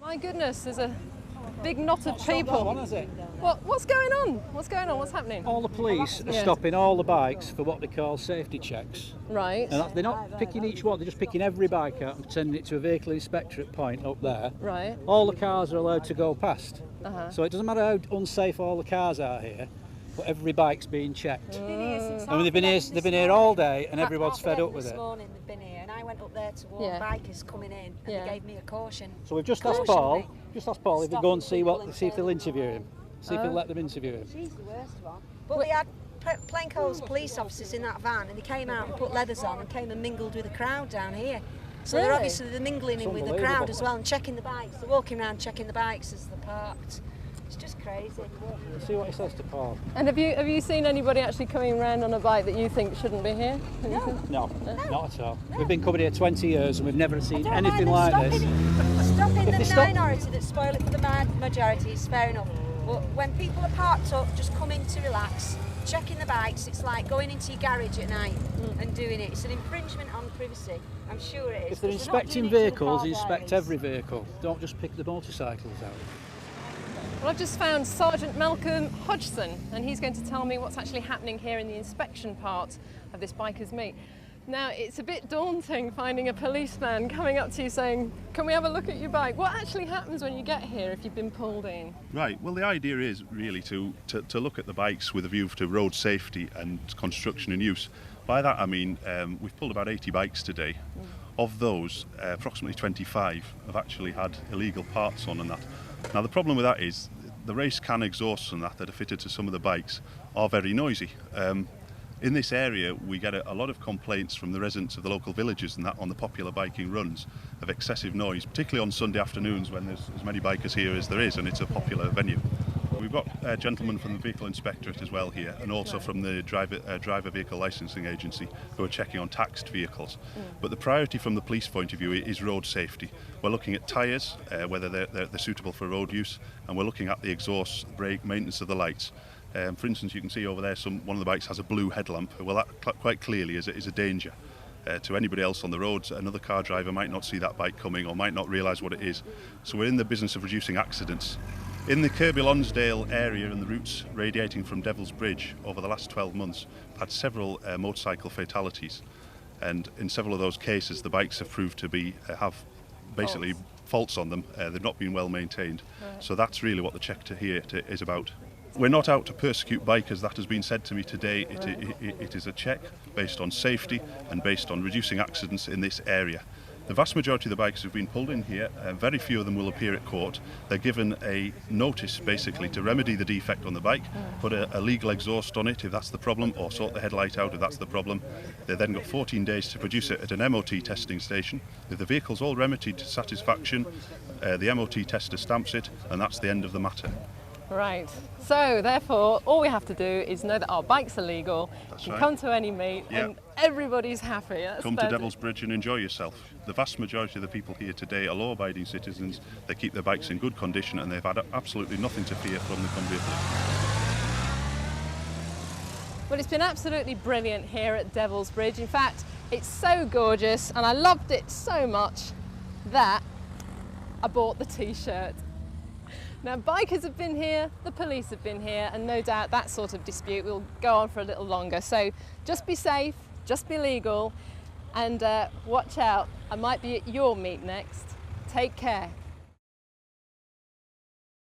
My goodness, there's a big knot of That people. one, has it? What's going on? What's going on? What's happening? All the police are Yeah. stopping all the bikes for what they call safety checks. Right. And they're not picking each one, they're just picking every bike out and sending it to a vehicle inspectorate point up there. Right. All the cars are allowed to go past. Uh-huh. So it doesn't matter how unsafe all the cars are here, but every bike's being checked. I mean, they've been here all day and everyone's fed up with it. This morning they've been here and I went up there to warn Yeah. bikers coming in and Yeah. they gave me a caution. So we've just asked Paul if we go and see if they'll interview him. See if he'll let them interview him. She's the worst one. But we had plainclothes police officers in that van and they came out and put leathers on and came and mingled with the crowd down here. So Really? they're obviously mingling in with the crowd unbelievable. as well and checking the bikes. They're walking around checking the bikes as they're parked. It's just crazy. We'll see what he says to Paul. And have you seen anybody actually coming around on a bike that you think shouldn't be here? No, not at all. We've been coming here 20 years and we've never seen anything Don't mind like them this. Stopping If they the stop- minority that spoil it for the majority is fair enough. But when people are parked up, just coming to relax, checking the bikes, it's like going into your garage at night and doing it. It's an infringement on privacy. I'm sure it is. If they're 'cause not inspecting doing it to the vehicles, car inspect diaries. every vehicle. Don't just pick the motorcycles out. Well, I've just found Sergeant Malcolm Hodgson, and he's going to tell me what's actually happening here in the inspection part of this bikers meet. Now, it's a bit daunting finding a policeman coming up to you saying, "Can we have a look at your bike?" What actually happens when you get here if you've been pulled in? Right, well the idea is really to look at the bikes with a view to road safety and construction and use. By that I mean we've pulled about 80 bikes today. Of those, approximately 25 have actually had illegal parts on and that. Now the problem with that is the race can exhausts and that are fitted to some of the bikes are very noisy. In this area we get a lot of complaints from the residents of the local villages and that on the popular biking runs of excessive noise, particularly on Sunday afternoons when there's as many bikers here as there is and it's a popular venue. We've got a gentleman from the Vehicle Inspectorate as well here and also from the Driver Vehicle Licensing Agency who are checking on taxed vehicles. But the priority from the police point of view is road safety. We're looking at tyres, whether they're suitable for road use, and we're looking at the exhaust, brake, maintenance of the lights. For instance, you can see over there one of the bikes has a blue headlamp. Well, that quite clearly is a danger to anybody else on the roads. Another car driver might not see that bike coming or might not realise what it is. So we're in the business of reducing accidents. In the Kirby Lonsdale area and the routes radiating from Devil's Bridge over the last 12 months, we've had several motorcycle fatalities. And in several of those cases, the bikes have proved to have basically faults on them. They've not been well maintained. Right. So that's really what the check here is about. We're not out to persecute bikers, that has been said to me today. It is a check based on safety and based on reducing accidents in this area. The vast majority of the bikers who've been pulled in here, very few of them will appear at court. They're given a notice basically to remedy the defect on the bike, put a legal exhaust on it if that's the problem, or sort the headlight out if that's the problem. They've then got 14 days to produce it at an MOT testing station. If the vehicle's all remedied to satisfaction, the MOT tester stamps it and that's the end of the matter. Right. So, therefore, all we have to do is know that our bikes are legal, That's you right. come to any meet, and everybody's happy. That's Come to splendid. Devil's Bridge and enjoy yourself. The vast majority of the people here today are law-abiding citizens. They keep their bikes in good condition and they've had absolutely nothing to fear from the Cumbria Police. Well, it's been absolutely brilliant here at Devil's Bridge. In fact, it's so gorgeous and I loved it so much that I bought the t-shirt. Now, bikers have been here, the police have been here, and no doubt that sort of dispute will go on for a little longer. So just be safe, just be legal, and watch out. I might be at your meet next. Take care.